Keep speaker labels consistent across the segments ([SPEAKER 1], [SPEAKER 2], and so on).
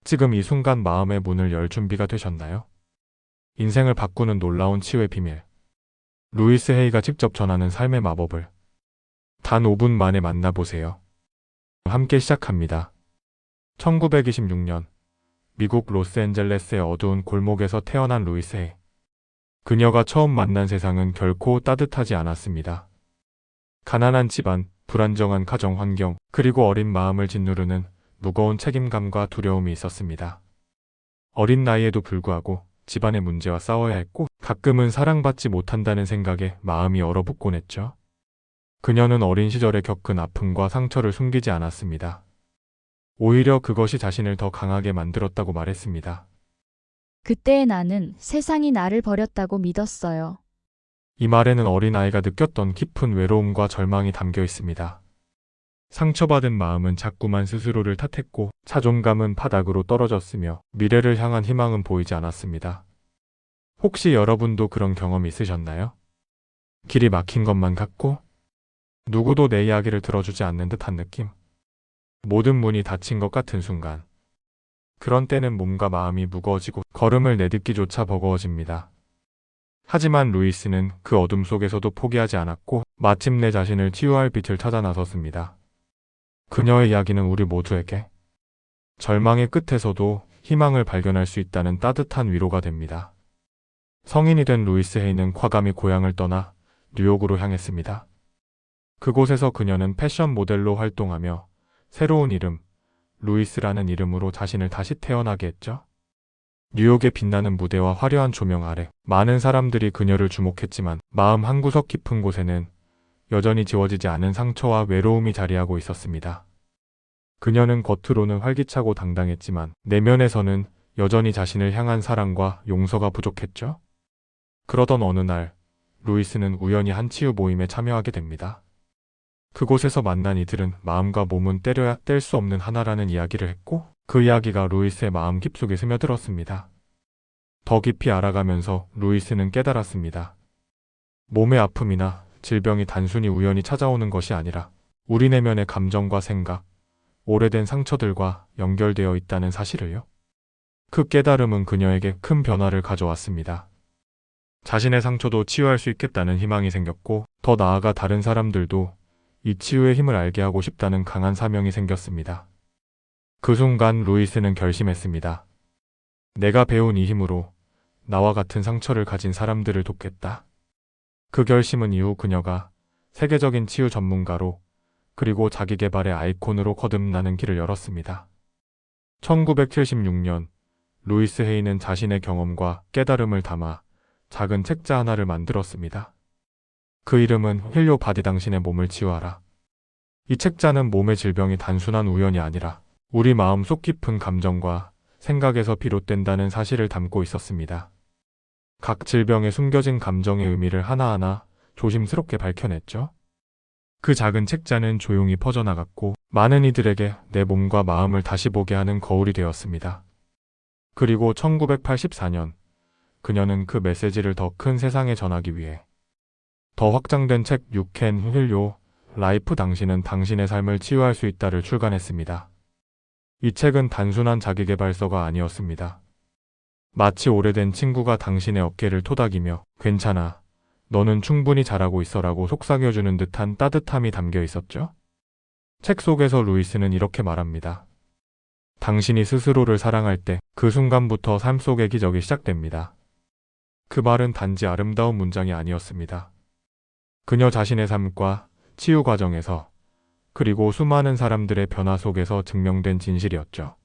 [SPEAKER 1] 지금 이 순간 마음의 문을 열 준비가 되셨나요? 인생을 바꾸는 놀라운 치유의 비밀. 루이스 헤이가 직접 전하는 삶의 마법을 단 5분 만에 만나보세요. 함께 시작합니다. 1926년 미국 로스앤젤레스의 어두운 골목에서 태어난 루이스 헤이. 그녀가 처음 만난 세상은 결코 따뜻하지 않았습니다. 가난한 집안, 불안정한 가정 환경, 그리고 어린 마음을 짓누르는 무거운 책임감과 두려움이 있었습니다. 어린 나이에도 불구하고 집안의 문제와 싸워야 했고, 가끔은 사랑받지 못한다는 생각에 마음이 얼어붙곤 했죠. 그녀는 어린 시절에 겪은 아픔과 상처를 숨기지 않았습니다. 오히려 그것이 자신을 더 강하게 만들었다고 말했습니다.
[SPEAKER 2] 그때의 나는 세상이 나를 버렸다고 믿었어요.
[SPEAKER 1] 이 말에는 어린아이가 느꼈던 깊은 외로움과 절망이 담겨 있습니다. 상처받은 마음은 자꾸만 스스로를 탓했고, 자존감은 바닥으로 떨어졌으며 미래를 향한 희망은 보이지 않았습니다. 혹시 여러분도 그런 경험이 있으셨나요? 길이 막힌 것만 같고, 누구도 내 이야기를 들어주지 않는 듯한 느낌? 모든 문이 닫힌 것 같은 순간. 그런 때는 몸과 마음이 무거워지고 걸음을 내딛기조차 버거워집니다. 하지만 루이스는 그 어둠 속에서도 포기하지 않았고, 마침내 자신을 치유할 빛을 찾아 나섰습니다. 그녀의 이야기는 우리 모두에게 절망의 끝에서도 희망을 발견할 수 있다는 따뜻한 위로가 됩니다. 성인이 된 루이스 헤이는 과감히 고향을 떠나 뉴욕으로 향했습니다. 그곳에서 그녀는 패션 모델로 활동하며 새로운 이름, 루이스라는 이름으로 자신을 다시 태어나게 했죠. 뉴욕의 빛나는 무대와 화려한 조명 아래 많은 사람들이 그녀를 주목했지만, 마음 한구석 깊은 곳에는 여전히 지워지지 않은 상처와 외로움이 자리하고 있었습니다. 그녀는 겉으로는 활기차고 당당했지만 내면에서는 여전히 자신을 향한 사랑과 용서가 부족했죠. 그러던 어느 날, 루이스는 우연히 한 치유 모임에 참여하게 됩니다. 그곳에서 만난 이들은 마음과 몸은 때려야 뗄 수 없는 하나라는 이야기를 했고, 그 이야기가 루이스의 마음 깊숙이 스며들었습니다. 더 깊이 알아가면서 루이스는 깨달았습니다. 몸의 아픔이나 질병이 단순히 우연히 찾아오는 것이 아니라 우리 내면의 감정과 생각, 오래된 상처들과 연결되어 있다는 사실을요. 그 깨달음은 그녀에게 큰 변화를 가져왔습니다. 자신의 상처도 치유할 수 있겠다는 희망이 생겼고, 더 나아가 다른 사람들도 이 치유의 힘을 알게 하고 싶다는 강한 사명이 생겼습니다. 그 순간 루이스는 결심했습니다. 내가 배운 이 힘으로 나와 같은 상처를 가진 사람들을 돕겠다. 그 결심은 이후 그녀가 세계적인 치유 전문가로, 그리고 자기계발의 아이콘으로 거듭나는 길을 열었습니다. 1976년, 루이스 헤이는 자신의 경험과 깨달음을 담아 작은 책자 하나를 만들었습니다. 그 이름은 힐요 바디, 당신의 몸을 치유하라. 이 책자는 몸의 질병이 단순한 우연이 아니라 우리 마음 속 깊은 감정과 생각에서 비롯된다는 사실을 담고 있었습니다. 각 질병에 숨겨진 감정의 의미를 하나하나 조심스럽게 밝혀냈죠. 그 작은 책자는 조용히 퍼져나갔고, 많은 이들에게 내 몸과 마음을 다시 보게 하는 거울이 되었습니다. 그리고 1984년, 그녀는 그 메시지를 더 큰 세상에 전하기 위해 더 확장된 책 You Can Heal Your Life, 당신은 당신의 삶을 치유할 수 있다를 출간했습니다. 이 책은 단순한 자기계발서가 아니었습니다. 마치 오래된 친구가 당신의 어깨를 토닥이며 괜찮아, 너는 충분히 잘하고 있어라고 속삭여주는 듯한 따뜻함이 담겨 있었죠. 책 속에서 루이스는 이렇게 말합니다. 당신이 스스로를 사랑할 때 그 순간부터 삶 속의 기적이 시작됩니다. 그 말은 단지 아름다운 문장이 아니었습니다. 그녀 자신의 삶과 치유 과정에서, 그리고 수많은 사람들의 변화 속에서 증명된 진실이었죠.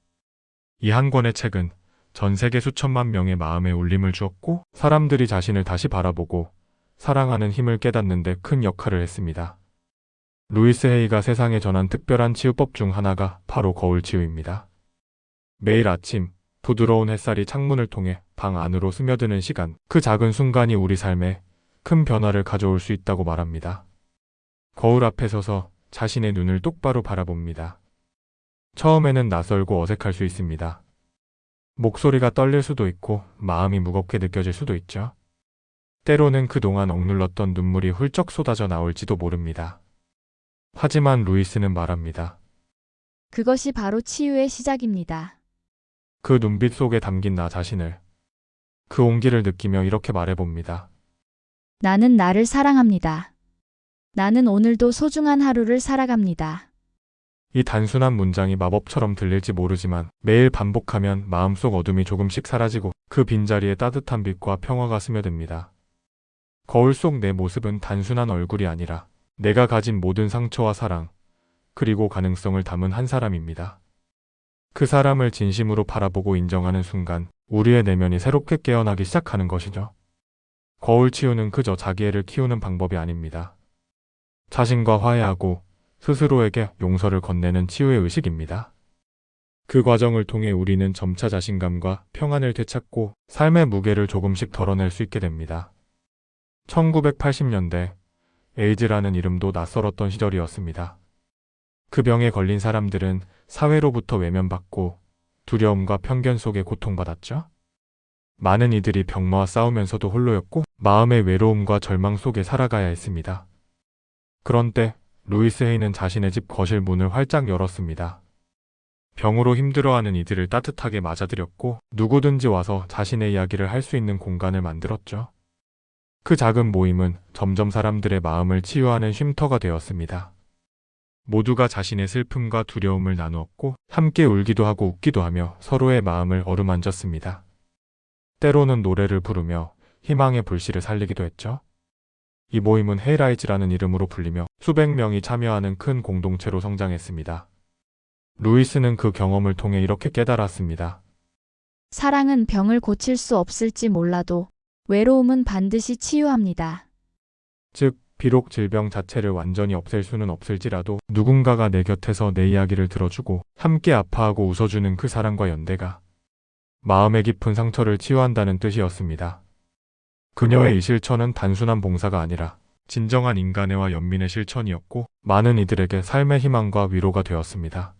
[SPEAKER 1] 이 한 권의 책은 전 세계 수천만 명의 마음에 울림을 주었고, 사람들이 자신을 다시 바라보고 사랑하는 힘을 깨닫는 데 큰 역할을 했습니다. 루이스 헤이가 세상에 전한 특별한 치유법 중 하나가 바로 거울 치유입니다. 매일 아침 부드러운 햇살이 창문을 통해 방 안으로 스며드는 시간, 그 작은 순간이 우리 삶에 큰 변화를 가져올 수 있다고 말합니다. 거울 앞에 서서 자신의 눈을 똑바로 바라봅니다. 처음에는 낯설고 어색할 수 있습니다. 목소리가 떨릴 수도 있고 마음이 무겁게 느껴질 수도 있죠. 때로는 그동안 억눌렀던 눈물이 훌쩍 쏟아져 나올지도 모릅니다. 하지만 루이스는 말합니다.
[SPEAKER 2] 그것이 바로 치유의 시작입니다.
[SPEAKER 1] 그 눈빛 속에 담긴 나 자신을, 그 온기를 느끼며 이렇게 말해봅니다.
[SPEAKER 2] 나는 나를 사랑합니다. 나는 오늘도 소중한 하루를 살아갑니다.
[SPEAKER 1] 이 단순한 문장이 마법처럼 들릴지 모르지만 매일 반복하면 마음속 어둠이 조금씩 사라지고 그 빈자리에 따뜻한 빛과 평화가 스며듭니다. 거울 속 내 모습은 단순한 얼굴이 아니라 내가 가진 모든 상처와 사랑, 그리고 가능성을 담은 한 사람입니다. 그 사람을 진심으로 바라보고 인정하는 순간 우리의 내면이 새롭게 깨어나기 시작하는 것이죠. 거울 치유는 그저 자기애를 키우는 방법이 아닙니다. 자신과 화해하고 스스로에게 용서를 건네는 치유의 의식입니다. 그 과정을 통해 우리는 점차 자신감과 평안을 되찾고 삶의 무게를 조금씩 덜어낼 수 있게 됩니다. 1980년대 에이즈라는 이름도 낯설었던 시절이었습니다. 그 병에 걸린 사람들은 사회로부터 외면받고 두려움과 편견 속에 고통받았죠. 많은 이들이 병마와 싸우면서도 홀로였고 마음의 외로움과 절망 속에 살아가야 했습니다. 그런 때 루이스 헤이는 자신의 집 거실 문을 활짝 열었습니다. 병으로 힘들어하는 이들을 따뜻하게 맞아들였고 누구든지 와서 자신의 이야기를 할 수 있는 공간을 만들었죠. 그 작은 모임은 점점 사람들의 마음을 치유하는 쉼터가 되었습니다. 모두가 자신의 슬픔과 두려움을 나누었고 함께 울기도 하고 웃기도 하며 서로의 마음을 어루만졌습니다. 때로는 노래를 부르며 희망의 불씨를 살리기도 했죠. 이 모임은 헤이라이즈라는 이름으로 불리며 수백 명이 참여하는 큰 공동체로 성장했습니다. 루이스는 그 경험을 통해 이렇게 깨달았습니다.
[SPEAKER 2] 사랑은 병을 고칠 수 없을지 몰라도 외로움은 반드시 치유합니다.
[SPEAKER 1] 즉, 비록 질병 자체를 완전히 없앨 수는 없을지라도 누군가가 내 곁에서 내 이야기를 들어주고 함께 아파하고 웃어주는 그 사랑과 연대가 마음의 깊은 상처를 치유한다는 뜻이었습니다. 그녀의 이 실천은 단순한 봉사가 아니라 진정한 인간애와 연민의 실천이었고 많은 이들에게 삶의 희망과 위로가 되었습니다.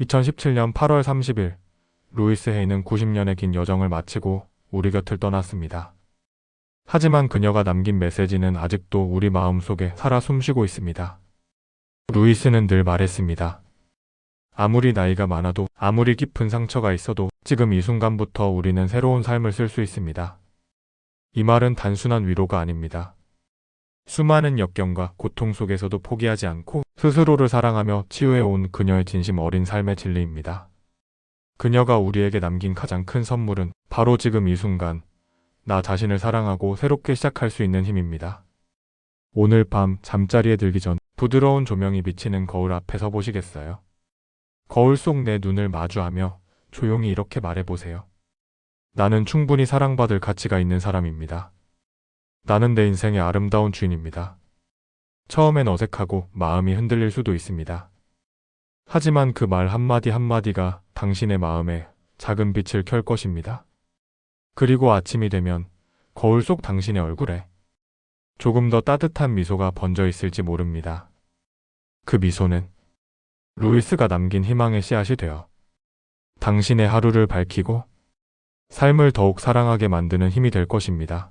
[SPEAKER 1] 2017년 8월 30일 루이스 헤이는 90년의 긴 여정을 마치고 우리 곁을 떠났습니다. 하지만 그녀가 남긴 메시지는 아직도 우리 마음속에 살아 숨쉬고 있습니다. 루이스는 늘 말했습니다. 아무리 나이가 많아도 아무리 깊은 상처가 있어도 지금 이 순간부터 우리는 새로운 삶을 쓸 수 있습니다. 이 말은 단순한 위로가 아닙니다. 수많은 역경과 고통 속에서도 포기하지 않고 스스로를 사랑하며 치유해온 그녀의 진심 어린 삶의 진리입니다. 그녀가 우리에게 남긴 가장 큰 선물은 바로 지금 이 순간 나 자신을 사랑하고 새롭게 시작할 수 있는 힘입니다. 오늘 밤 잠자리에 들기 전 부드러운 조명이 비치는 거울 앞에 서 보시겠어요? 거울 속 내 눈을 마주하며 조용히 이렇게 말해보세요. 나는 충분히 사랑받을 가치가 있는 사람입니다. 나는 내 인생의 아름다운 주인입니다. 처음엔 어색하고 마음이 흔들릴 수도 있습니다. 하지만 그 말 한마디 한마디가 당신의 마음에 작은 빛을 켤 것입니다. 그리고 아침이 되면 거울 속 당신의 얼굴에 조금 더 따뜻한 미소가 번져 있을지 모릅니다. 그 미소는 루이스가 남긴 희망의 씨앗이 되어 당신의 하루를 밝히고 삶을 더욱 사랑하게 만드는 힘이 될 것입니다.